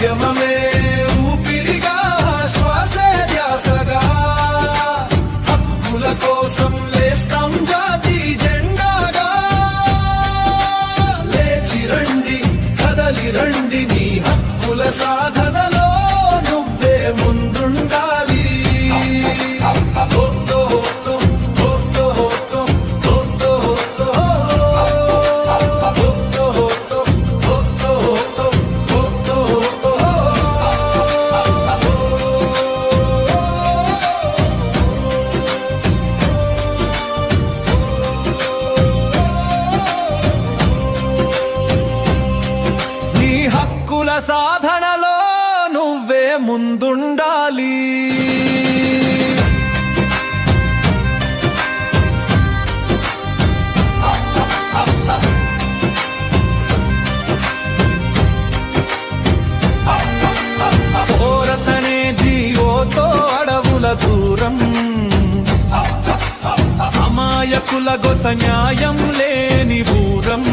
ఉద్యమమే ఊపిరిగా శ్వాసే ధ్యాసగా హక్కుల కోసం లేస్తాం జాతి జెండాగా లేచి రండి కదలి రండి నీ హక్కుల సాధనలో నువ్వే ముందుండాలి సాధనలో నువ్వే ముందుండాలి పోరతనే జీవోతో అడవుల దూరం అమాయకుల గొస న్యాయం లేని బూరం